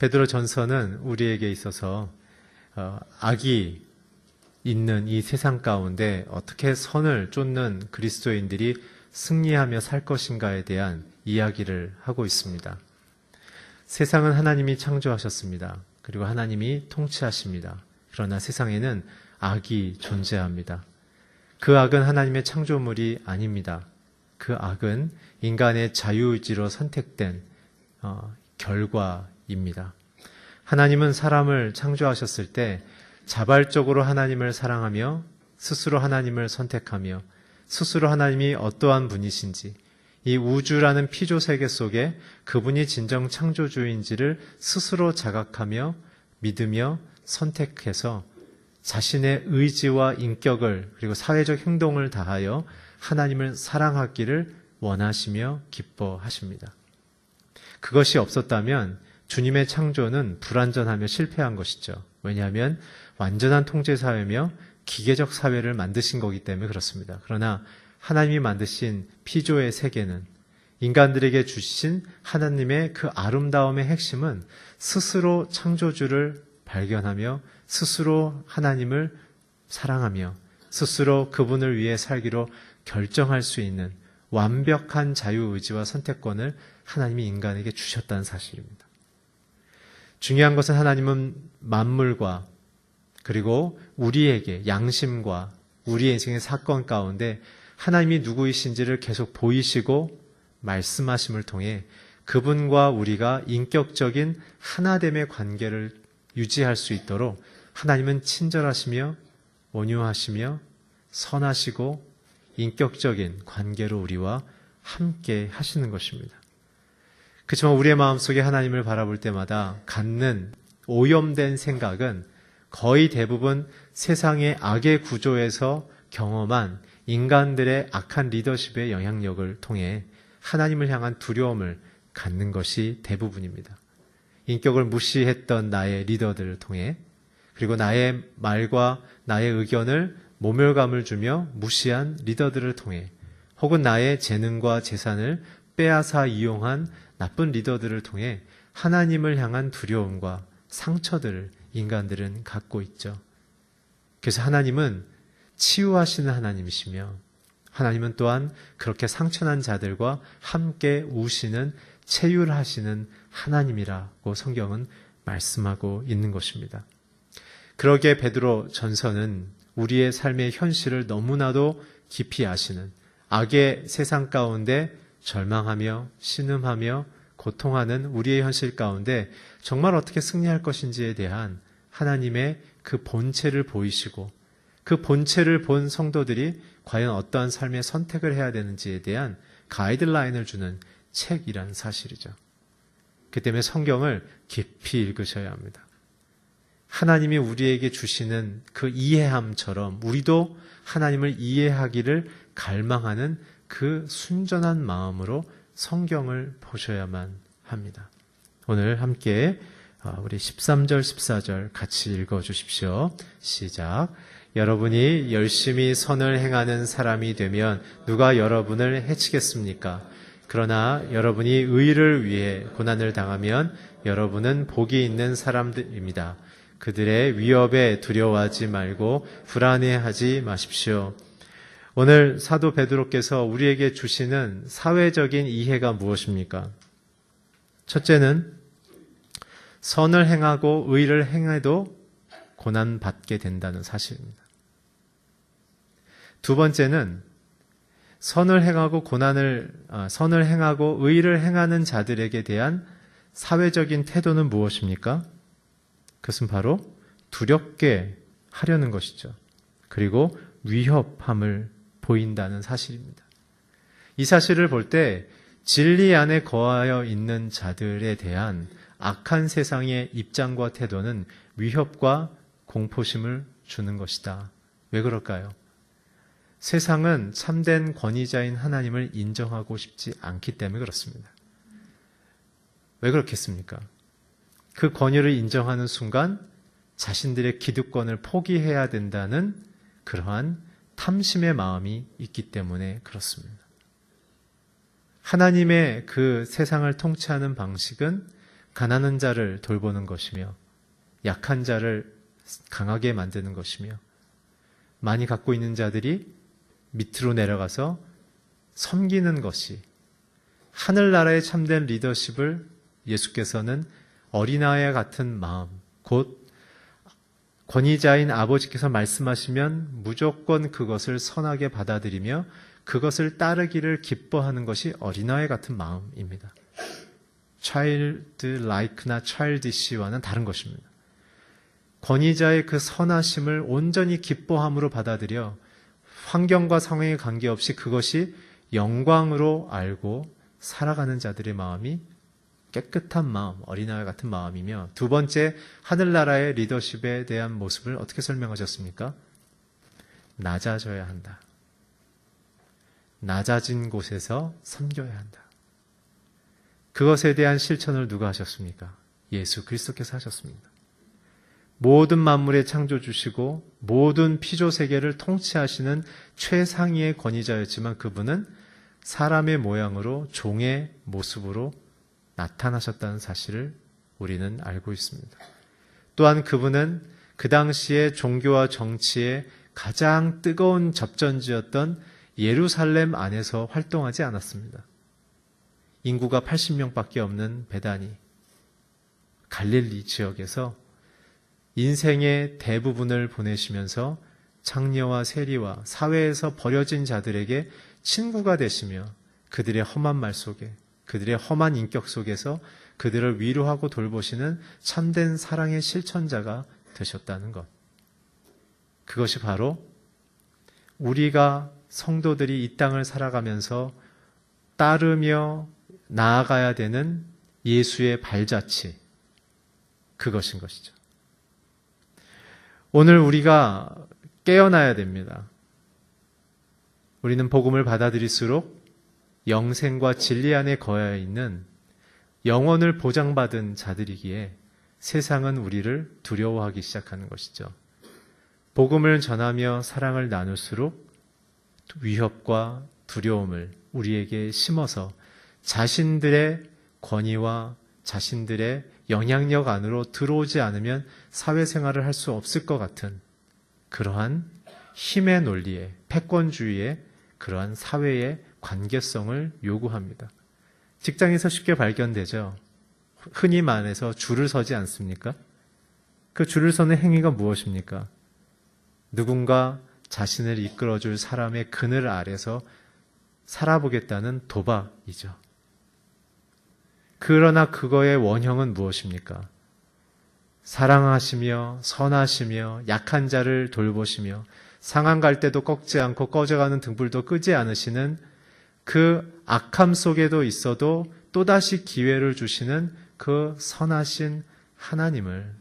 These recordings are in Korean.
베드로 전서는 우리에게 있어서 악이 있는 이 세상 가운데 어떻게 선을 쫓는 그리스도인들이 승리하며 살 것인가에 대한 이야기를 하고 있습니다. 세상은 하나님이 창조하셨습니다. 그리고 하나님이 통치하십니다. 그러나 세상에는 악이 존재합니다. 그 악은 하나님의 창조물이 아닙니다. 그 악은 인간의 자유의지로 선택된 결과입니다. 하나님은 사람을 창조하셨을 때 자발적으로 하나님을 사랑하며 스스로 하나님을 선택하며 스스로 하나님이 어떠한 분이신지 이 우주라는 피조 세계 속에 그분이 진정 창조주인지를 스스로 자각하며 믿으며 선택해서 자신의 의지와 인격을 그리고 사회적 행동을 다하여 하나님을 사랑하기를 원하시며 기뻐하십니다. 그것이 없었다면 주님의 창조는 불완전하며 실패한 것이죠. 왜냐하면 완전한 통제사회며 기계적 사회를 만드신 거기 때문에 그렇습니다. 그러나 하나님이 만드신 피조의 세계는 인간들에게 주신 하나님의 그 아름다움의 핵심은 스스로 창조주를 발견하며 스스로 하나님을 사랑하며 스스로 그분을 위해 살기로 결정할 수 있는 완벽한 자유의지와 선택권을 하나님이 인간에게 주셨다는 사실입니다. 중요한 것은 하나님은 만물과 그리고 우리에게 양심과 우리의 인생의 사건 가운데 하나님이 누구이신지를 계속 보이시고 말씀하심을 통해 그분과 우리가 인격적인 하나됨의 관계를 유지할 수 있도록 하나님은 친절하시며 온유하시며 선하시고 인격적인 관계로 우리와 함께 하시는 것입니다. 그렇지만 우리의 마음속에 하나님을 바라볼 때마다 갖는 오염된 생각은 거의 대부분 세상의 악의 구조에서 경험한 인간들의 악한 리더십의 영향력을 통해 하나님을 향한 두려움을 갖는 것이 대부분입니다. 인격을 무시했던 나의 리더들을 통해 그리고 나의 말과 나의 의견을 모멸감을 주며 무시한 리더들을 통해 혹은 나의 재능과 재산을 빼앗아 이용한 나쁜 리더들을 통해 하나님을 향한 두려움과 상처들을 인간들은 갖고 있죠. 그래서 하나님은 치유하시는 하나님이시며 하나님은 또한 그렇게 상처난 자들과 함께 우시는 체휼하시는 하나님이라고 성경은 말씀하고 있는 것입니다. 그러기에 베드로 전서는 우리의 삶의 현실을 너무나도 깊이 아시는 악의 세상 가운데 절망하며 신음하며 고통하는 우리의 현실 가운데 정말 어떻게 승리할 것인지에 대한 하나님의 그 본체를 보이시고 그 본체를 본 성도들이 과연 어떠한 삶의 선택을 해야 되는지에 대한 가이드라인을 주는 책이라는 사실이죠. 그 때문에 성경을 깊이 읽으셔야 합니다. 하나님이 우리에게 주시는 그 이해함처럼 우리도 하나님을 이해하기를 갈망하는 그 순전한 마음으로 성경을 보셔야만 합니다. 오늘 함께 우리 13절, 14절 같이 읽어주십시오. 시작. 여러분이 열심히 선을 행하는 사람이 되면 누가 여러분을 해치겠습니까? 그러나 여러분이 의를 위해 고난을 당하면 여러분은 복이 있는 사람들입니다. 그들의 위협에 두려워하지 말고 불안해하지 마십시오. 오늘 사도 베드로께서 우리에게 주시는 사회적인 이해가 무엇입니까? 첫째는 선을 행하고 의를 행해도 고난받게 된다는 사실입니다. 두 번째는 선을 행하고 의를 행하는 자들에게 대한 사회적인 태도는 무엇입니까? 그것은 바로 두렵게 하려는 것이죠. 그리고 위협함을 보인다는 사실입니다. 이 사실을 볼 때 진리 안에 거하여 있는 자들에 대한 악한 세상의 입장과 태도는 위협과 공포심을 주는 것이다. 왜 그럴까요? 세상은 참된 권위자인 하나님을 인정하고 싶지 않기 때문에 그렇습니다. 왜 그렇겠습니까? 그 권위를 인정하는 순간 자신들의 기득권을 포기해야 된다는 그러한 탐심의 마음이 있기 때문에 그렇습니다. 하나님의 그 세상을 통치하는 방식은 가난한 자를 돌보는 것이며 약한 자를 강하게 만드는 것이며 많이 갖고 있는 자들이 밑으로 내려가서 섬기는 것이 하늘나라의 참된 리더십을 예수께서는 어린아이와 같은 마음, 곧 권위자인 아버지께서 말씀하시면 무조건 그것을 선하게 받아들이며 그것을 따르기를 기뻐하는 것이 어린아이 같은 마음입니다. childlike나 childish와는 다른 것입니다. 권위자의 그 선하심을 온전히 기뻐함으로 받아들여 환경과 상황에 관계없이 그것이 영광으로 알고 살아가는 자들의 마음이 깨끗한 마음, 어린아이 같은 마음이며, 두 번째, 하늘나라의 리더십에 대한 모습을 어떻게 설명하셨습니까? 낮아져야 한다. 낮아진 곳에서 섬겨야 한다. 그것에 대한 실천을 누가 하셨습니까? 예수 그리스도께서 하셨습니다. 모든 만물의 창조주시고 모든 피조세계를 통치하시는 최상위의 권위자였지만 그분은 사람의 모양으로 종의 모습으로 나타나셨다는 사실을 우리는 알고 있습니다. 또한 그분은 그 당시에 종교와 정치의 가장 뜨거운 접전지였던 예루살렘 안에서 활동하지 않았습니다. 인구가 80명밖에 없는 베다니, 갈릴리 지역에서 인생의 대부분을 보내시면서 장녀와 세리와 사회에서 버려진 자들에게 친구가 되시며 그들의 험한 말 속에, 그들의 험한 인격 속에서 그들을 위로하고 돌보시는 참된 사랑의 실천자가 되셨다는 것. 그것이 바로 우리가 성도들이 이 땅을 살아가면서 따르며 나아가야 되는 예수의 발자취, 그것인 것이죠. 오늘 우리가 깨어나야 됩니다. 우리는 복음을 받아들일수록 영생과 진리 안에 거해 있는 영혼을 보장받은 자들이기에 세상은 우리를 두려워하기 시작하는 것이죠. 복음을 전하며 사랑을 나눌수록 위협과 두려움을 우리에게 심어서 자신들의 권위와 자신들의 영향력 안으로 들어오지 않으면 사회생활을 할 수 없을 것 같은 그러한 힘의 논리에, 패권주의의 그러한 사회의 관계성을 요구합니다. 직장에서 쉽게 발견되죠. 흔히 말해서 줄을 서지 않습니까? 그 줄을 서는 행위가 무엇입니까? 누군가 자신을 이끌어줄 사람의 그늘 아래서 살아보겠다는 도박이죠. 그러나 그거의 원형은 무엇입니까? 사랑하시며 선하시며 약한 자를 돌보시며 상한 갈 때도 꺾지 않고 꺼져가는 등불도 끄지 않으시는 그 악함 속에도 있어도 또다시 기회를 주시는 그 선하신 하나님을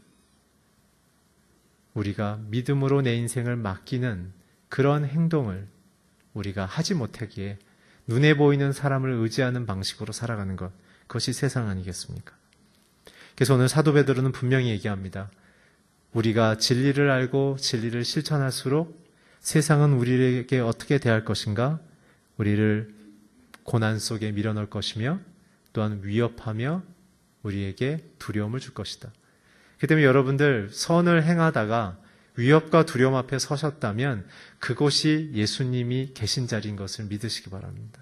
우리가 믿음으로 내 인생을 맡기는 그런 행동을 우리가 하지 못하기에 눈에 보이는 사람을 의지하는 방식으로 살아가는 것, 그것이 세상 아니겠습니까? 그래서 오늘 사도 베드로는 분명히 얘기합니다. 우리가 진리를 알고 진리를 실천할수록 세상은 우리에게 어떻게 대할 것인가? 우리를 고난 속에 밀어넣을 것이며 또한 위협하며 우리에게 두려움을 줄 것이다. 그렇기 때문에 여러분들 선을 행하다가 위협과 두려움 앞에 서셨다면 그곳이 예수님이 계신 자리인 것을 믿으시기 바랍니다.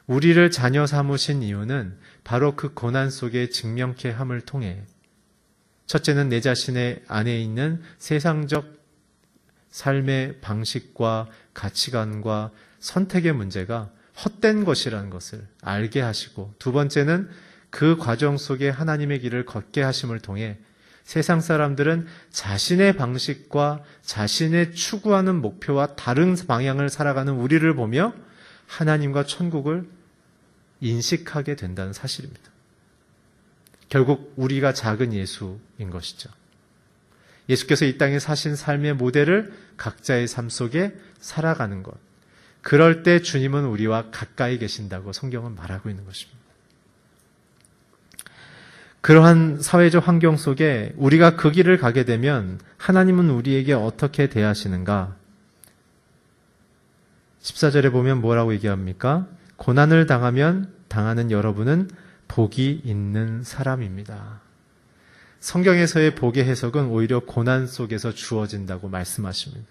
우리를 자녀 삼으신 이유는 바로 그 고난 속에 직면케 함을 통해 첫째는 내 자신의 안에 있는 세상적 삶의 방식과 가치관과 선택의 문제가 헛된 것이라는 것을 알게 하시고, 두 번째는 그 과정 속에 하나님의 길을 걷게 하심을 통해 세상 사람들은 자신의 방식과 자신의 추구하는 목표와 다른 방향을 살아가는 우리를 보며 하나님과 천국을 인식하게 된다는 사실입니다. 결국 우리가 작은 예수인 것이죠. 예수께서 이 땅에 사신 삶의 모델을 각자의 삶 속에 살아가는 것. 그럴 때 주님은 우리와 가까이 계신다고 성경은 말하고 있는 것입니다. 그러한 사회적 환경 속에 우리가 그 길을 가게 되면 하나님은 우리에게 어떻게 대하시는가? 14절에 보면 뭐라고 얘기합니까? 고난을 당하면 당하는 여러분은 복이 있는 사람입니다. 성경에서의 복의 해석은 오히려 고난 속에서 주어진다고 말씀하십니다.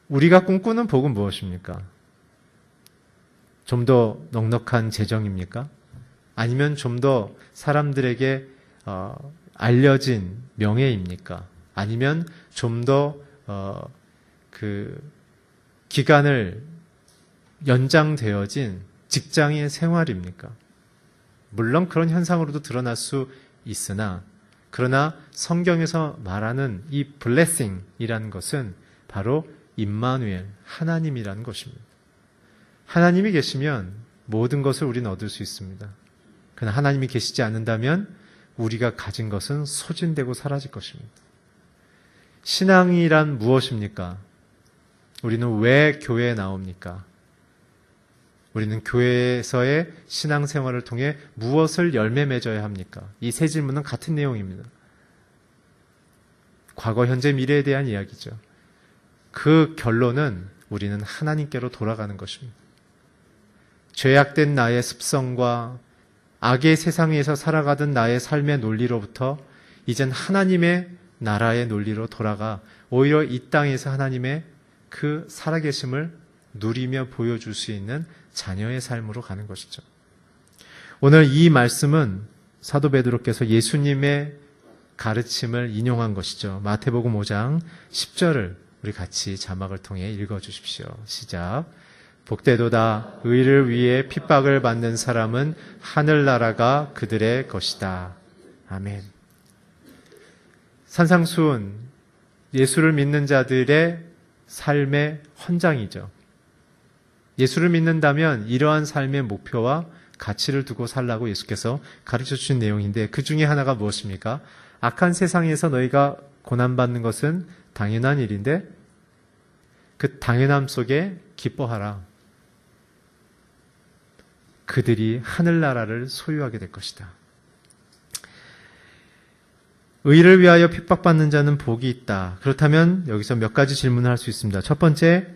우리가 꿈꾸는 복은 무엇입니까? 좀 더 넉넉한 재정입니까? 아니면 좀 더 사람들에게 알려진 명예입니까? 아니면 좀 더 기간을 연장되어진 직장의 생활입니까? 물론 그런 현상으로도 드러날 수 있으나, 그러나 성경에서 말하는 이 블레싱이라는 것은 바로 임마누엘, 하나님이라는 것입니다. 하나님이 계시면 모든 것을 우리는 얻을 수 있습니다. 그러나 하나님이 계시지 않는다면 우리가 가진 것은 소진되고 사라질 것입니다. 신앙이란 무엇입니까? 우리는 왜 교회에 나옵니까? 우리는 교회에서의 신앙생활을 통해 무엇을 열매 맺어야 합니까? 이 세 질문은 같은 내용입니다. 과거, 현재, 미래에 대한 이야기죠. 그 결론은 우리는 하나님께로 돌아가는 것입니다. 죄악된 나의 습성과 악의 세상에서 살아가던 나의 삶의 논리로부터 이젠 하나님의 나라의 논리로 돌아가 오히려 이 땅에서 하나님의 그 살아계심을 누리며 보여줄 수 있는 자녀의 삶으로 가는 것이죠. 오늘 이 말씀은 사도 베드로께서 예수님의 가르침을 인용한 것이죠. 마태복음 5장 10절을 우리 같이 자막을 통해 읽어주십시오. 시작. 복되도다 의를 위해 핍박을 받는 사람은 하늘나라가 그들의 것이다. 아멘. 산상수훈, 예수를 믿는 자들의 삶의 헌장이죠. 예수를 믿는다면 이러한 삶의 목표와 가치를 두고 살라고 예수께서 가르쳐 주신 내용인데, 그 중에 하나가 무엇입니까? 악한 세상에서 너희가 고난받는 것은 당연한 일인데 그 당연함 속에 기뻐하라. 그들이 하늘나라를 소유하게 될 것이다. 의를 위하여 핍박받는 자는 복이 있다. 그렇다면 여기서 몇 가지 질문을 할 수 있습니다. 첫 번째,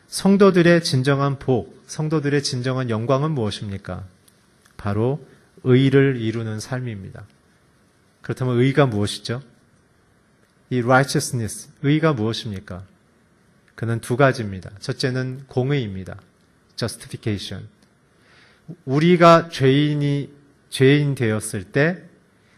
성도들의 진정한 복, 성도들의 진정한 영광은 무엇입니까? 바로 의를 이루는 삶입니다. 그렇다면 의가 무엇이죠? 이 righteousness, 의가 무엇입니까? 그는 두 가지입니다. 첫째는 공의입니다. justification. 우리가 죄인 되었을 때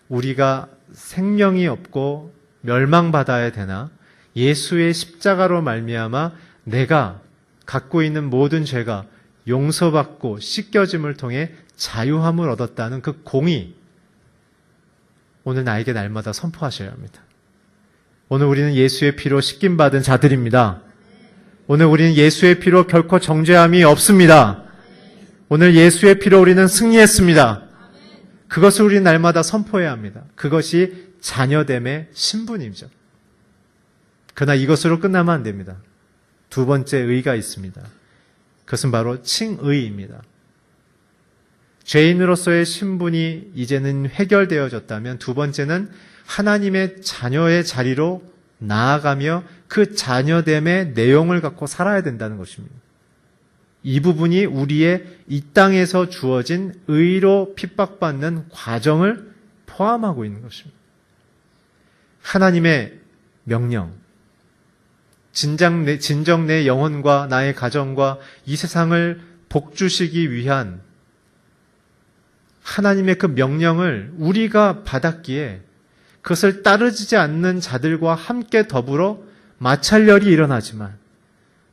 우리가 생명이 없고 멸망받아야 되나, 예수의 십자가로 말미암아 내가 갖고 있는 모든 죄가 용서받고 씻겨짐을 통해 자유함을 얻었다는 그 공의, 오늘 나에게 날마다 선포하셔야 합니다. 오늘 우리는 예수의 피로 씻김받은 자들입니다. 오늘 우리는 예수의 피로 결코 정죄함이 없습니다. 오늘 예수의 피로 우리는 승리했습니다. 그것을 우리 날마다 선포해야 합니다. 그것이 자녀됨의 신분이죠. 그러나 이것으로 끝나면 안 됩니다. 두 번째 의가 있습니다. 그것은 바로 칭의입니다. 죄인으로서의 신분이 이제는 해결되어졌다면 두 번째는 하나님의 자녀의 자리로 나아가며 그 자녀됨의 내용을 갖고 살아야 된다는 것입니다. 이 부분이 우리의 이 땅에서 주어진 의로 핍박받는 과정을 포함하고 있는 것입니다. 하나님의 명령, 진정 내 영혼과 나의 가정과 이 세상을 복주시기 위한 하나님의 그 명령을 우리가 받았기에 그것을 따르지 않는 자들과 함께 더불어 마찰열이 일어나지만,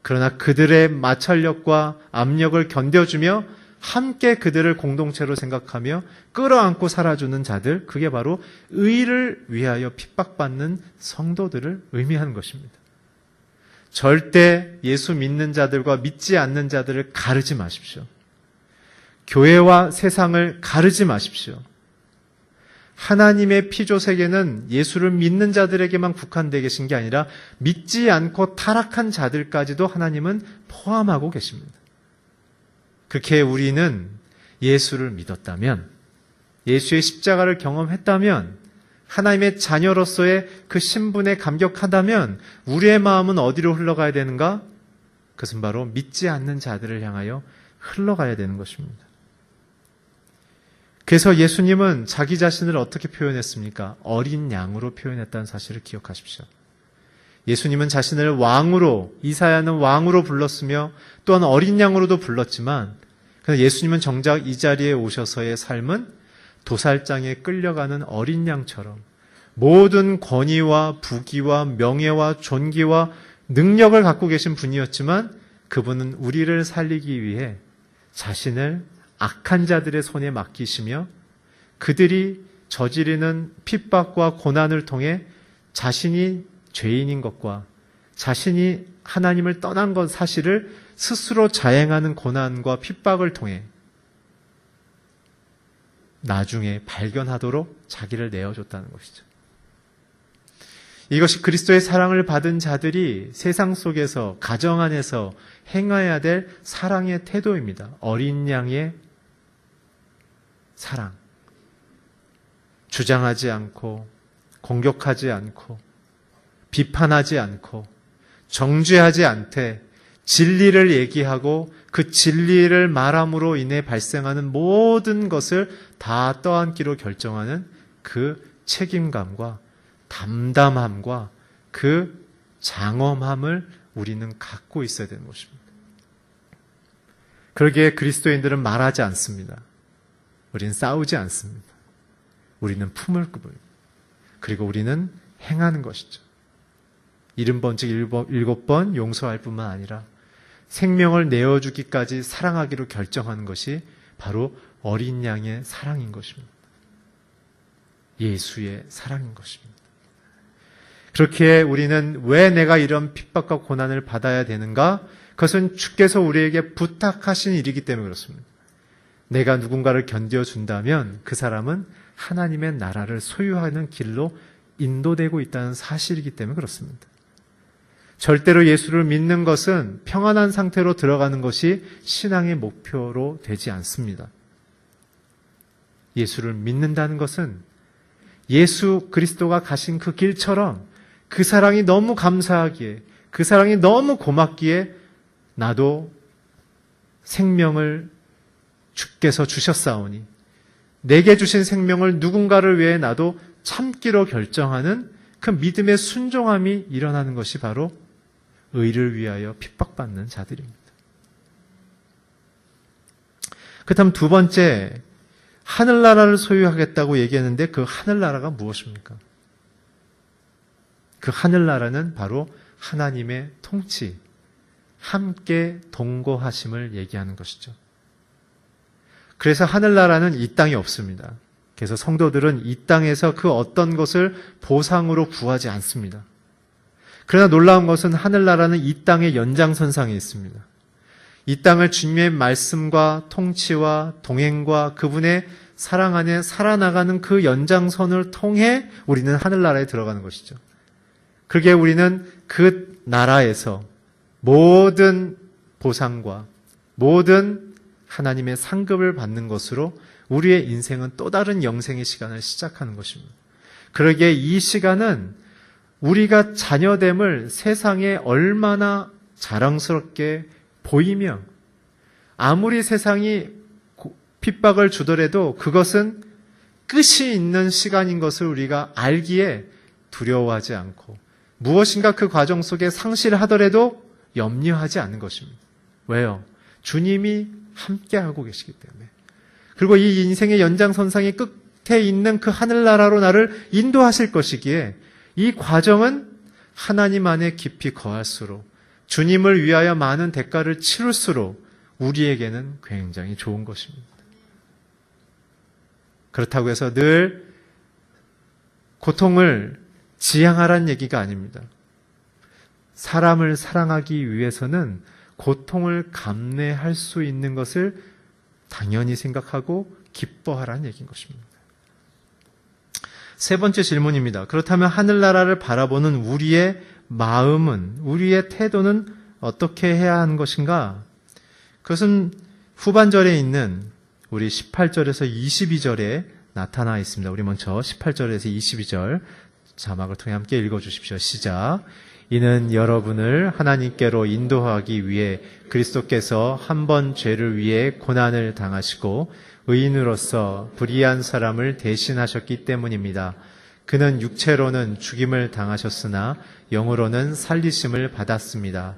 그러나 그들의 마찰력과 압력을 견뎌주며 함께 그들을 공동체로 생각하며 끌어안고 살아주는 자들, 그게 바로 의를 위하여 핍박받는 성도들을 의미하는 것입니다. 절대 예수 믿는 자들과 믿지 않는 자들을 가르지 마십시오. 교회와 세상을 가르지 마십시오. 하나님의 피조 세계는 예수를 믿는 자들에게만 국한되어 계신 게 아니라 믿지 않고 타락한 자들까지도 하나님은 포함하고 계십니다. 그렇게 우리는 예수를 믿었다면, 예수의 십자가를 경험했다면, 하나님의 자녀로서의 그 신분에 감격하다면 우리의 마음은 어디로 흘러가야 되는가? 그것은 바로 믿지 않는 자들을 향하여 흘러가야 되는 것입니다. 그래서 예수님은 자기 자신을 어떻게 표현했습니까? 어린 양으로 표현했다는 사실을 기억하십시오. 예수님은 자신을 왕으로, 이사야는 왕으로 불렀으며 또한 어린 양으로도 불렀지만, 그러나 예수님은 정작 이 자리에 오셔서의 삶은 도살장에 끌려가는 어린 양처럼 모든 권위와 부귀와 명예와 존귀와 능력을 갖고 계신 분이었지만, 그분은 우리를 살리기 위해 자신을 악한 자들의 손에 맡기시며 그들이 저지르는 핍박과 고난을 통해 자신이 죄인인 것과 자신이 하나님을 떠난 것 사실을 스스로 자행하는 고난과 핍박을 통해 나중에 발견하도록 자기를 내어줬다는 것이죠. 이것이 그리스도의 사랑을 받은 자들이 세상 속에서, 가정 안에서 행해야 될 사랑의 태도입니다. 어린 양의 사랑. 주장하지 않고, 공격하지 않고, 비판하지 않고, 정죄하지 않되 진리를 얘기하고 그 진리를 말함으로 인해 발생하는 모든 것을 다 떠안기로 결정하는 그 책임감과 담담함과 그 장엄함을 우리는 갖고 있어야 되는 것입니다. 그러기에 그리스도인들은 말하지 않습니다. 우리는 싸우지 않습니다. 우리는 품을 굽습니다. 그리고 우리는 행하는 것이죠. 70번 즉 7번 용서할 뿐만 아니라 생명을 내어주기까지 사랑하기로 결정하는 것이 바로 어린 양의 사랑인 것입니다. 예수의 사랑인 것입니다. 그렇게 우리는 왜 내가 이런 핍박과 고난을 받아야 되는가? 그것은 주께서 우리에게 부탁하신 일이기 때문에 그렇습니다. 내가 누군가를 견뎌준다면 그 사람은 하나님의 나라를 소유하는 길로 인도되고 있다는 사실이기 때문에 그렇습니다. 절대로 예수를 믿는 것은 평안한 상태로 들어가는 것이 신앙의 목표로 되지 않습니다. 예수를 믿는다는 것은 예수 그리스도가 가신 그 길처럼 그 사랑이 너무 감사하기에, 그 사랑이 너무 고맙기에 나도 생명을 주께서 주셨사오니 내게 주신 생명을 누군가를 위해 나도 참기로 결정하는 그 믿음의 순종함이 일어나는 것이 바로 의를 위하여 핍박받는 자들입니다. 그렇다면 두 번째, 하늘나라를 소유하겠다고 얘기했는데 그 하늘나라가 무엇입니까? 그 하늘나라는 바로 하나님의 통치, 함께 동거하심을 얘기하는 것이죠. 그래서 하늘나라는 이 땅에 없습니다. 그래서 성도들은 이 땅에서 그 어떤 것을 보상으로 구하지 않습니다. 그러나 놀라운 것은 하늘나라는 이 땅의 연장선상에 있습니다. 이 땅을 주님의 말씀과 통치와 동행과 그분의 사랑 안에 살아나가는 그 연장선을 통해 우리는 하늘나라에 들어가는 것이죠. 그게 우리는 그 나라에서 모든 보상과 모든 하나님의 상급을 받는 것으로 우리의 인생은 또 다른 영생의 시간을 시작하는 것입니다. 그러기에 이 시간은 우리가 자녀됨을 세상에 얼마나 자랑스럽게 보이며 아무리 세상이 핍박을 주더라도 그것은 끝이 있는 시간인 것을 우리가 알기에 두려워하지 않고 무엇인가 그 과정 속에 상실하더라도 염려하지 않는 것입니다. 왜요? 주님이 함께하고 계시기 때문에. 그리고 이 인생의 연장선상의 끝에 있는 그 하늘나라로 나를 인도하실 것이기에 이 과정은 하나님 안에 깊이 거할수록 주님을 위하여 많은 대가를 치를수록 우리에게는 굉장히 좋은 것입니다. 그렇다고 해서 늘 고통을 지향하라는 얘기가 아닙니다. 사람을 사랑하기 위해서는 고통을 감내할 수 있는 것을 당연히 생각하고 기뻐하라는 얘기인 것입니다. 세 번째 질문입니다. 그렇다면 하늘나라를 바라보는 우리의 마음은, 우리의 태도는 어떻게 해야 하는 것인가? 그것은 후반절에 있는 우리 18절에서 22절에 나타나 있습니다. 우리 먼저 18절에서 22절 자막을 통해 함께 읽어주십시오. 시작. 이는 여러분을 하나님께로 인도하기 위해 그리스도께서 한 번 죄를 위해 고난을 당하시고 의인으로서 불의한 사람을 대신하셨기 때문입니다. 그는 육체로는 죽임을 당하셨으나 영으로는 살리심을 받았습니다.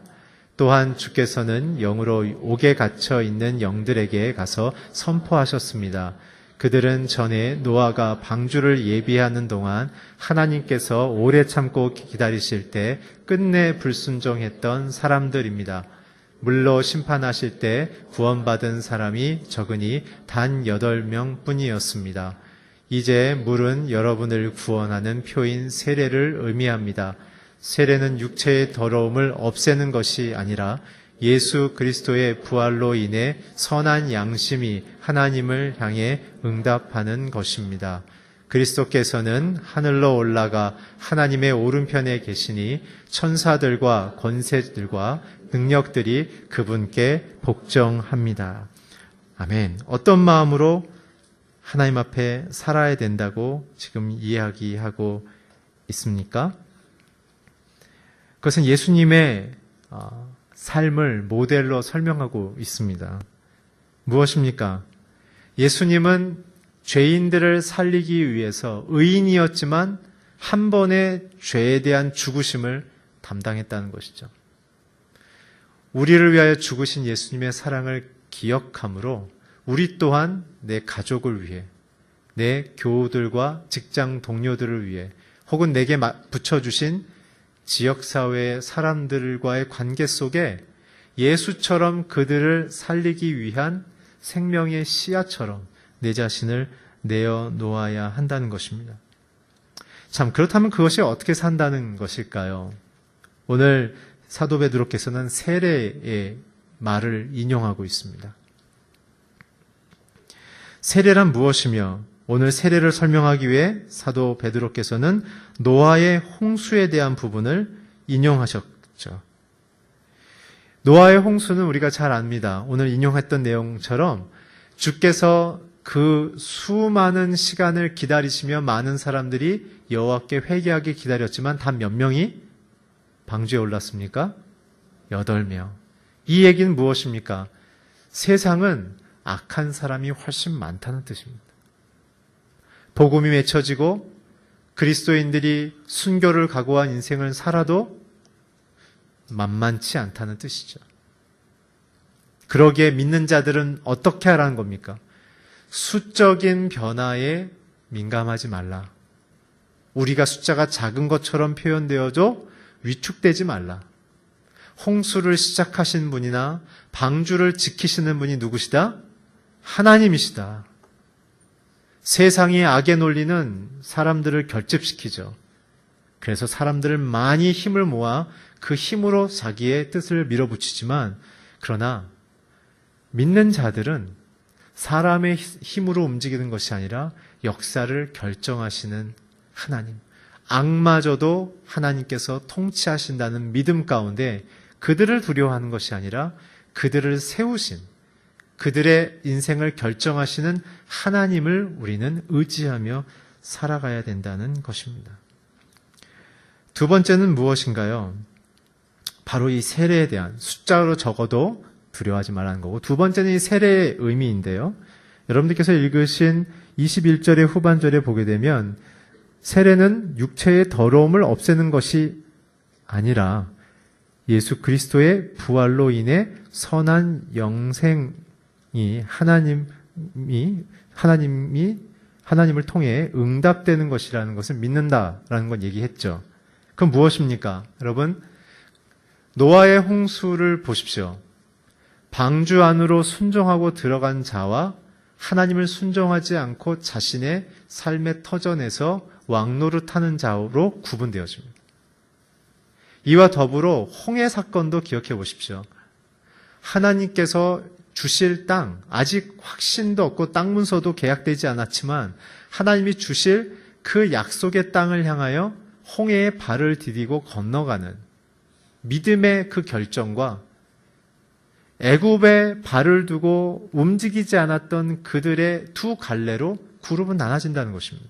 또한 주께서는 영으로 옥에 갇혀 있는 영들에게 가서 선포하셨습니다. 그들은 전에 노아가 방주를 예비하는 동안 하나님께서 오래 참고 기다리실 때 끝내 불순종했던 사람들입니다. 물로 심판하실 때 구원받은 사람이 적으니 단 8명 뿐이었습니다. 이제 물은 여러분을 구원하는 표인 세례를 의미합니다. 세례는 육체의 더러움을 없애는 것이 아니라 예수 그리스도의 부활로 인해 선한 양심이 하나님을 향해 응답하는 것입니다. 그리스도께서는 하늘로 올라가 하나님의 오른편에 계시니 천사들과 권세들과 능력들이 그분께 복종합니다. 아멘. 어떤 마음으로 하나님 앞에 살아야 된다고 지금 이야기하고 있습니까? 그것은 예수님의 삶을 모델로 설명하고 있습니다. 무엇입니까? 예수님은 죄인들을 살리기 위해서 의인이었지만 한 번의 죄에 대한 죽으심을 담당했다는 것이죠. 우리를 위하여 죽으신 예수님의 사랑을 기억함으로 우리 또한 내 가족을 위해, 내 교우들과 직장 동료들을 위해, 혹은 내게 붙여주신 지역사회의 사람들과의 관계 속에 예수처럼 그들을 살리기 위한 생명의 씨앗처럼 내 자신을 내어놓아야 한다는 것입니다. 참, 그렇다면 그것이 어떻게 산다는 것일까요? 오늘 사도 베드로께서는 세례의 말을 인용하고 있습니다. 세례란 무엇이며 오늘 세례를 설명하기 위해 사도 베드로께서는 노아의 홍수에 대한 부분을 인용하셨죠. 노아의 홍수는 우리가 잘 압니다. 오늘 인용했던 내용처럼 주께서 그 수많은 시간을 기다리시며 많은 사람들이 여호와께 회개하게 기다렸지만 단 몇 명이 방주에 올랐습니까? 8명. 이 얘기는 무엇입니까? 세상은 악한 사람이 훨씬 많다는 뜻입니다. 복음이 맺혀지고 그리스도인들이 순교를 각오한 인생을 살아도 만만치 않다는 뜻이죠. 그러기에 믿는 자들은 어떻게 하라는 겁니까? 수적인 변화에 민감하지 말라. 우리가 숫자가 작은 것처럼 표현되어도 위축되지 말라. 홍수를 시작하신 분이나 방주를 지키시는 분이 누구시다? 하나님이시다. 세상의 악의 논리는 사람들을 결집시키죠. 그래서 사람들을 많이 힘을 모아 그 힘으로 자기의 뜻을 밀어붙이지만, 그러나 믿는 자들은 사람의 힘으로 움직이는 것이 아니라 역사를 결정하시는 하나님, 악마저도 하나님께서 통치하신다는 믿음 가운데 그들을 두려워하는 것이 아니라 그들을 세우신, 그들의 인생을 결정하시는 하나님을 우리는 의지하며 살아가야 된다는 것입니다. 두 번째는 무엇인가요? 바로 이 세례에 대한, 숫자로 적어도 두려워하지 말라는 거고, 두 번째는 이 세례의 의미인데요. 여러분들께서 읽으신 21절의 후반절에 보게 되면 세례는 육체의 더러움을 없애는 것이 아니라 예수 그리스도의 부활로 인해 선한 영생이 하나님을 통해 응답되는 것이라는 것을 믿는다라는 건 얘기했죠. 그럼 무엇입니까? 여러분, 노아의 홍수를 보십시오. 방주 안으로 순종하고 들어간 자와 하나님을 순종하지 않고 자신의 삶의 터전에서 왕노릇하는 자로 구분되어집니다. 이와 더불어 홍해 사건도 기억해 보십시오. 하나님께서 주실 땅, 아직 확신도 없고 땅 문서도 계약되지 않았지만 하나님이 주실 그 약속의 땅을 향하여 홍해에 발을 디디고 건너가는 믿음의 그 결정과 애굽에 발을 두고 움직이지 않았던 그들의 두 갈래로 그룹은 나눠진다는 것입니다.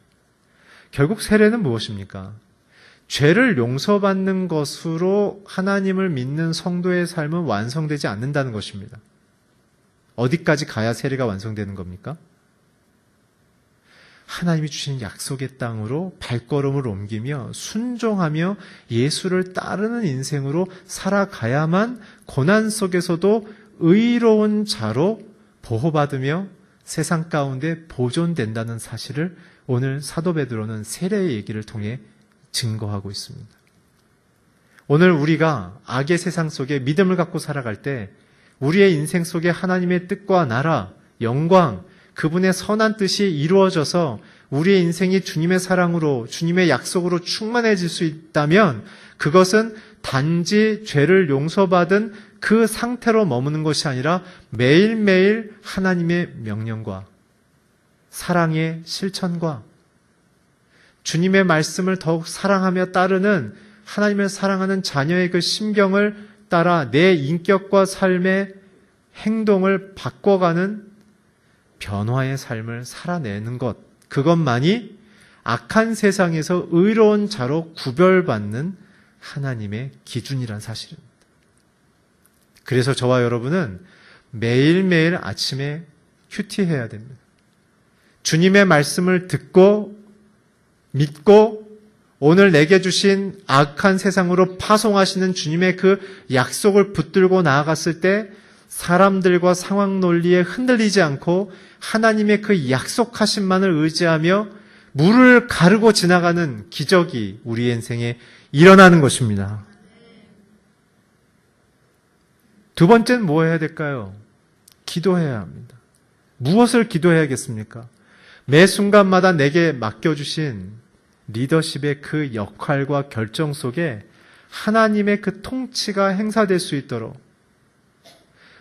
결국 세례는 무엇입니까? 죄를 용서받는 것으로 하나님을 믿는 성도의 삶은 완성되지 않는다는 것입니다. 어디까지 가야 세례가 완성되는 겁니까? 하나님이 주신 약속의 땅으로 발걸음을 옮기며 순종하며 예수를 따르는 인생으로 살아가야만 고난 속에서도 의로운 자로 보호받으며 세상 가운데 보존된다는 사실을 오늘 사도 베드로는 세례의 얘기를 통해 증거하고 있습니다. 오늘 우리가 악의 세상 속에 믿음을 갖고 살아갈 때 우리의 인생 속에 하나님의 뜻과 나라, 영광, 그분의 선한 뜻이 이루어져서 우리의 인생이 주님의 사랑으로, 주님의 약속으로 충만해질 수 있다면 그것은 단지 죄를 용서받은 그 상태로 머무는 것이 아니라 매일매일 하나님의 명령과 사랑의 실천과 주님의 말씀을 더욱 사랑하며 따르는 하나님을 사랑하는 자녀의 그 심경을 따라 내 인격과 삶의 행동을 바꿔가는 변화의 삶을 살아내는 것, 그것만이 악한 세상에서 의로운 자로 구별받는 하나님의 기준이란 사실입니다. 그래서 저와 여러분은 매일매일 아침에 큐티해야 됩니다. 주님의 말씀을 듣고 믿고 오늘 내게 주신 악한 세상으로 파송하시는 주님의 그 약속을 붙들고 나아갔을 때 사람들과 상황 논리에 흔들리지 않고 하나님의 그 약속하심만을 의지하며 물을 가르고 지나가는 기적이 우리 인생에 일어나는 것입니다. 두 번째는 뭐 해야 될까요? 기도해야 합니다. 무엇을 기도해야겠습니까? 매 순간마다 내게 맡겨주신 리더십의 그 역할과 결정 속에 하나님의 그 통치가 행사될 수 있도록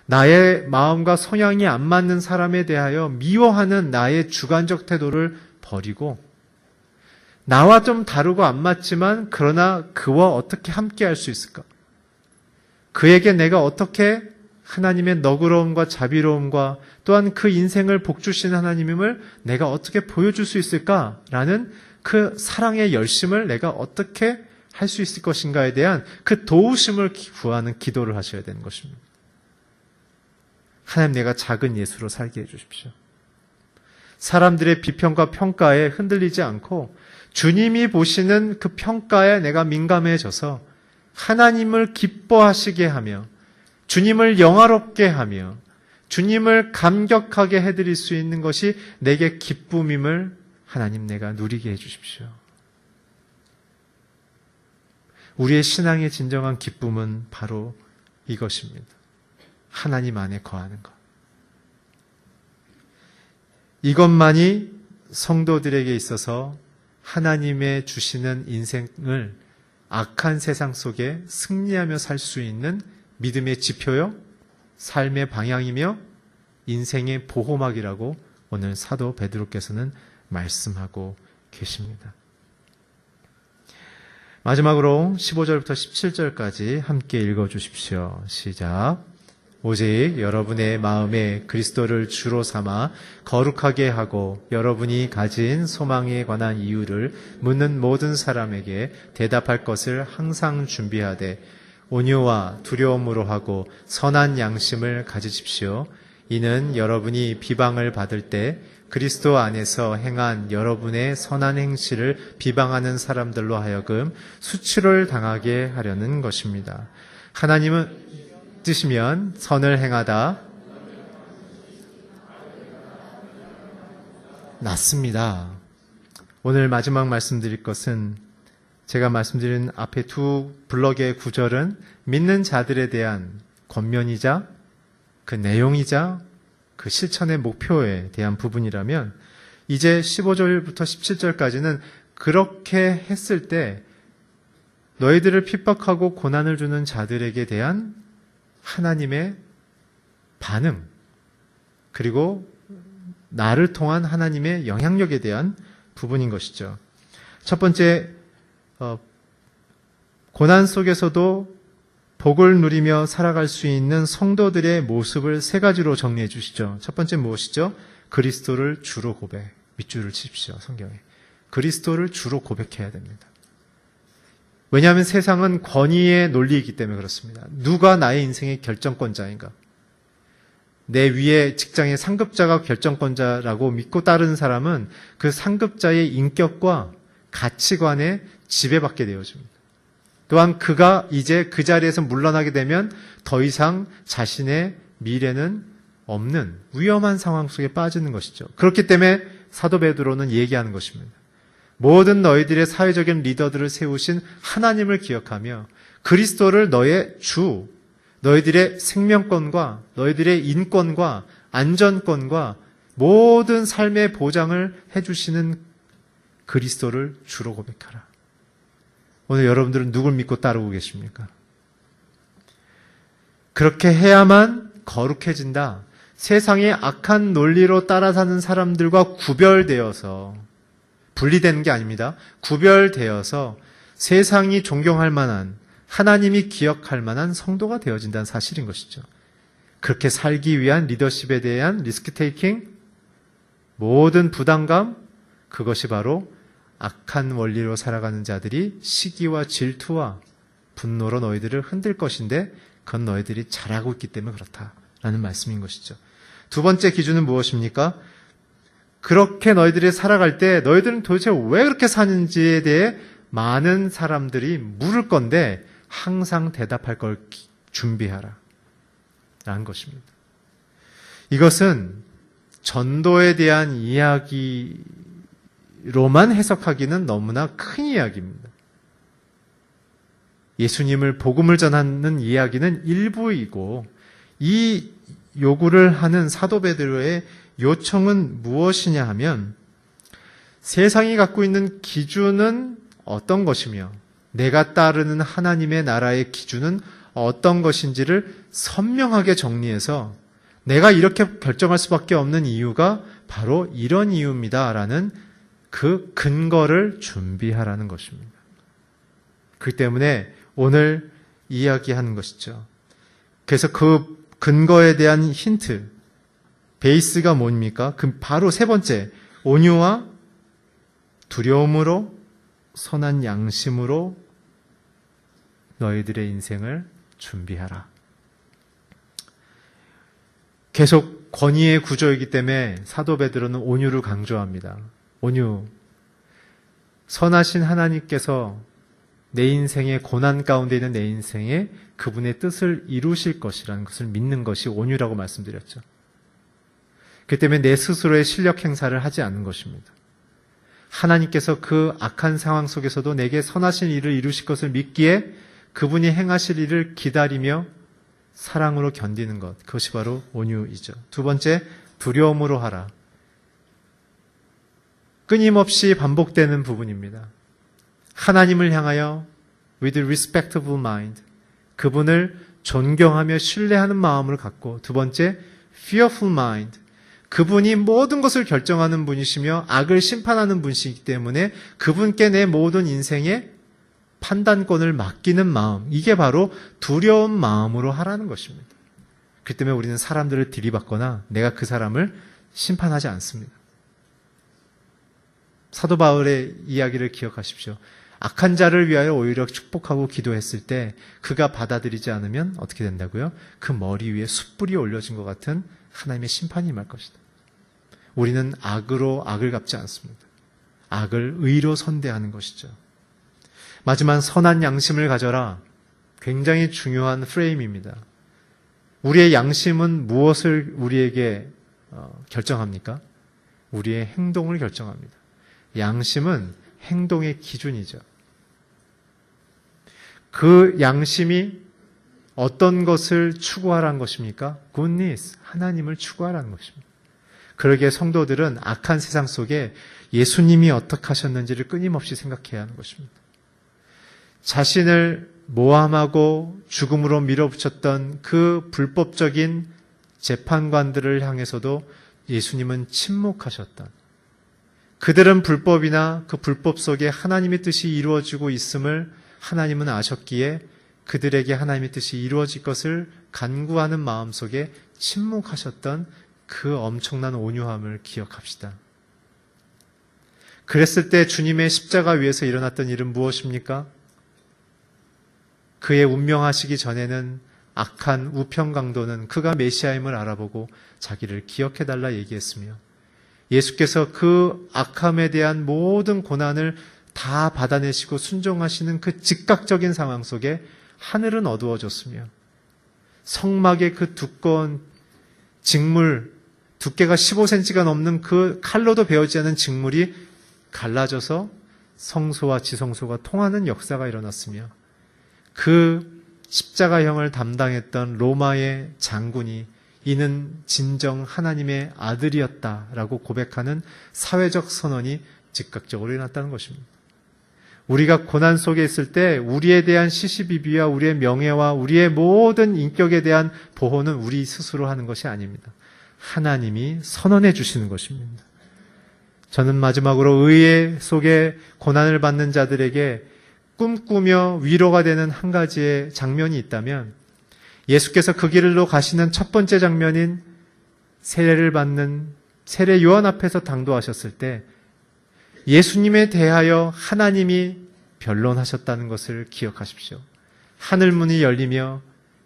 나의 마음과 성향이 안 맞는 사람에 대하여 미워하는 나의 주관적 태도를 버리고 나와 좀 다르고 안 맞지만 그러나 그와 어떻게 함께 할 수 있을까? 그에게 내가 어떻게 하나님의 너그러움과 자비로움과 또한 그 인생을 복주신 하나님임을 내가 어떻게 보여줄 수 있을까라는 그 사랑의 열심을 내가 어떻게 할 수 있을 것인가에 대한 그 도우심을 구하는 기도를 하셔야 되는 것입니다. 하나님, 내가 작은 예수로 살게 해주십시오. 사람들의 비평과 평가에 흔들리지 않고 주님이 보시는 그 평가에 내가 민감해져서 하나님을 기뻐하시게 하며 주님을 영화롭게 하며 주님을 감격하게 해드릴 수 있는 것이 내게 기쁨임을 하나님 내가 누리게 해주십시오. 우리의 신앙의 진정한 기쁨은 바로 이것입니다. 하나님 안에 거하는 것. 이것만이 성도들에게 있어서 하나님의 주시는 인생을 악한 세상 속에 승리하며 살 수 있는 믿음의 지표요, 삶의 방향이며 인생의 보호막이라고 오늘 사도 베드로께서는 말씀하고 계십니다. 마지막으로 15절부터 17절까지 함께 읽어주십시오. 시작. 오직 여러분의 마음에 그리스도를 주로 삼아 거룩하게 하고 여러분이 가진 소망에 관한 이유를 묻는 모든 사람에게 대답할 것을 항상 준비하되 온유와 두려움으로 하고 선한 양심을 가지십시오. 이는 여러분이 비방을 받을 때 그리스도 안에서 행한 여러분의 선한 행실을 비방하는 사람들로 하여금 수치를 당하게 하려는 것입니다. 하나님은 뜻이면 선을 행하다 낫습니다. 오늘 마지막 말씀드릴 것은 제가 말씀드린 앞에 두 블럭의 구절은 믿는 자들에 대한 권면이자 그 내용이자 그 실천의 목표에 대한 부분이라면 이제 15절부터 17절까지는 그렇게 했을 때 너희들을 핍박하고 고난을 주는 자들에게 대한 하나님의 반응, 그리고 나를 통한 하나님의 영향력에 대한 부분인 것이죠. 첫 번째, 고난 속에서도 복을 누리며 살아갈 수 있는 성도들의 모습을 세 가지로 정리해 주시죠. 첫 번째 무엇이죠? 그리스도를 주로 고백. 밑줄을 치십시오. 성경에. 그리스도를 주로 고백해야 됩니다. 왜냐하면 세상은 권위의 논리이기 때문에 그렇습니다. 누가 나의 인생의 결정권자인가? 내 위에 직장의 상급자가 결정권자라고 믿고 따르는 사람은 그 상급자의 인격과 가치관에 지배받게 되어집니다. 또한 그가 이제 그 자리에서 물러나게 되면 더 이상 자신의 미래는 없는 위험한 상황 속에 빠지는 것이죠. 그렇기 때문에 사도 베드로는 얘기하는 것입니다. 모든 너희들의 사회적인 리더들을 세우신 하나님을 기억하며 그리스도를 너의 주, 너희들의 생명권과 너희들의 인권과 안전권과 모든 삶의 보장을 해주시는 그리스도를 주로 고백하라. 오늘 여러분들은 누굴 믿고 따르고 계십니까? 그렇게 해야만 거룩해진다. 세상의 악한 논리로 따라 사는 사람들과 구별되어서, 분리되는 게 아닙니다. 구별되어서 세상이 존경할 만한, 하나님이 기억할 만한 성도가 되어진다는 사실인 것이죠. 그렇게 살기 위한 리더십에 대한 리스크 테이킹, 모든 부담감, 그것이 바로 악한 원리로 살아가는 자들이 시기와 질투와 분노로 너희들을 흔들 것인데 그건 너희들이 잘하고 있기 때문에 그렇다라는 말씀인 것이죠. 두 번째 기준은 무엇입니까? 그렇게 너희들이 살아갈 때 너희들은 도대체 왜 그렇게 사는지에 대해 많은 사람들이 물을 건데 항상 대답할 걸 준비하라 라는 것입니다. 이것은 전도에 대한 이야기로만 해석하기는 너무나 큰 이야기입니다. 예수님을 복음을 전하는 이야기는 일부이고 이 요구를 하는 사도 베드로의 요청은 무엇이냐 하면 세상이 갖고 있는 기준은 어떤 것이며 내가 따르는 하나님의 나라의 기준은 어떤 것인지를 선명하게 정리해서 내가 이렇게 결정할 수밖에 없는 이유가 바로 이런 이유입니다라는 그 근거를 준비하라는 것입니다. 그렇기 때문에 오늘 이야기하는 것이죠. 그래서 그 근거에 대한 힌트, 베이스가 뭡니까? 그 바로 세 번째, 온유와 두려움으로 선한 양심으로 너희들의 인생을 준비하라. 계속 권위의 구조이기 때문에 사도 베드로는 온유를 강조합니다. 온유. 선하신 하나님께서 내 인생의 고난 가운데 있는 내 인생에 그분의 뜻을 이루실 것이라는 것을 믿는 것이 온유라고 말씀드렸죠. 그 때문에 내 스스로의 실력 행사를 하지 않는 것입니다. 하나님께서 그 악한 상황 속에서도 내게 선하신 일을 이루실 것을 믿기에 그분이 행하실 일을 기다리며 사랑으로 견디는 것, 그것이 바로 온유이죠. 두 번째, 두려움으로 하라. 끊임없이 반복되는 부분입니다. 하나님을 향하여 with respectful mind, 그분을 존경하며 신뢰하는 마음을 갖고, 두 번째, fearful mind, 그분이 모든 것을 결정하는 분이시며 악을 심판하는 분이시기 때문에 그분께 내 모든 인생의 판단권을 맡기는 마음, 이게 바로 두려운 마음으로 하라는 것입니다. 그렇기 때문에 우리는 사람들을 들이받거나 내가 그 사람을 심판하지 않습니다. 사도 바울의 이야기를 기억하십시오. 악한 자를 위하여 오히려 축복하고 기도했을 때 그가 받아들이지 않으면 어떻게 된다고요? 그 머리 위에 숯불이 올려진 것 같은 하나님의 심판이 임할 것이다. 우리는 악으로 악을 갚지 않습니다. 악을 의로 선대하는 것이죠. 마지막 선한 양심을 가져라. 굉장히 중요한 프레임입니다. 우리의 양심은 무엇을 우리에게 결정합니까? 우리의 행동을 결정합니다. 양심은 행동의 기준이죠. 그 양심이 어떤 것을 추구하라는 것입니까? goodness, 하나님을 추구하라는 것입니다. 그러기에 성도들은 악한 세상 속에 예수님이 어떻게 하셨는지를 끊임없이 생각해야 하는 것입니다. 자신을 모함하고 죽음으로 밀어붙였던 그 불법적인 재판관들을 향해서도 예수님은 침묵하셨던, 그들은 불법이나 그 불법 속에 하나님의 뜻이 이루어지고 있음을 하나님은 아셨기에 그들에게 하나님의 뜻이 이루어질 것을 간구하는 마음속에 침묵하셨던 그 엄청난 온유함을 기억합시다. 그랬을 때 주님의 십자가 위에서 일어났던 일은 무엇입니까? 그의 운명하시기 전에는 악한 우편 강도는 그가 메시아임을 알아보고 자기를 기억해달라 얘기했으며, 예수께서 그 악함에 대한 모든 고난을 다 받아내시고 순종하시는 그 즉각적인 상황 속에 하늘은 어두워졌으며, 성막의 그 두꺼운 직물, 두께가 15cm가 넘는 그 칼로도 베어지지 않은 직물이 갈라져서 성소와 지성소가 통하는 역사가 일어났으며, 그 십자가형을 담당했던 로마의 장군이 이는 진정 하나님의 아들이었다라고 고백하는 사회적 선언이 즉각적으로 일어났다는 것입니다. 우리가 고난 속에 있을 때 우리에 대한 시시비비와 우리의 명예와 우리의 모든 인격에 대한 보호는 우리 스스로 하는 것이 아닙니다. 하나님이 선언해 주시는 것입니다. 저는 마지막으로 의회 속에 고난을 받는 자들에게 꿈꾸며 위로가 되는 한 가지의 장면이 있다면, 예수께서 그 길로 가시는 첫 번째 장면인 세례를 받는 세례 요한 앞에서 당도하셨을 때 예수님에 대하여 하나님이 변론하셨다는 것을 기억하십시오. 하늘문이 열리며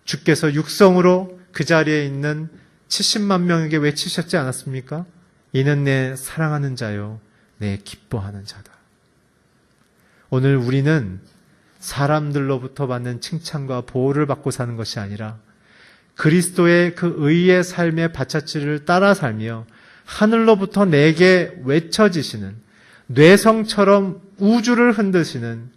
주께서 육성으로 그 자리에 있는 70만 명에게 외치셨지 않았습니까? 이는 내 사랑하는 자요, 내 기뻐하는 자다. 오늘 우리는 사람들로부터 받는 칭찬과 보호를 받고 사는 것이 아니라 그리스도의 그 의의 삶의 바차지를 따라 살며 하늘로부터 내게 외쳐지시는, 뇌성처럼 우주를 흔드시는,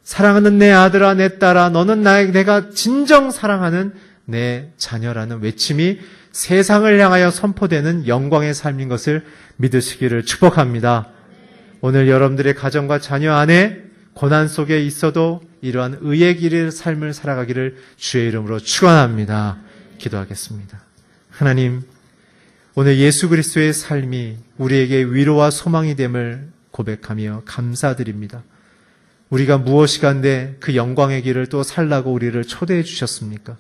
사랑하는 내 아들아 내 딸아 너는 내가 진정 사랑하는 내 자녀라는 외침이 세상을 향하여 선포되는 영광의 삶인 것을 믿으시기를 축복합니다. 오늘 여러분들의 가정과 자녀 안에 고난 속에 있어도 이러한 의의 길의 삶을 살아가기를 주의 이름으로 축원합니다. 기도하겠습니다. 하나님, 오늘 예수 그리스도의 삶이 우리에게 위로와 소망이 됨을 고백하며 감사드립니다. 우리가 무엇이간데 그 영광의 길을 또 살라고 우리를 초대해 주셨습니까?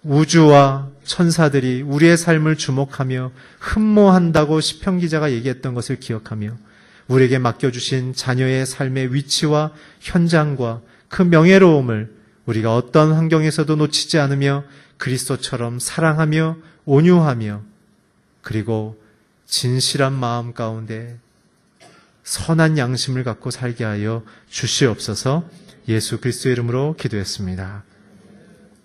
우주와 천사들이 우리의 삶을 주목하며 흠모한다고 시편 기자가 얘기했던 것을 기억하며 우리에게 맡겨주신 자녀의 삶의 위치와 현장과 그 명예로움을 우리가 어떤 환경에서도 놓치지 않으며 그리스도처럼 사랑하며 온유하며 그리고 진실한 마음 가운데 선한 양심을 갖고 살게 하여 주시옵소서. 예수 그리스도의 이름으로 기도했습니다.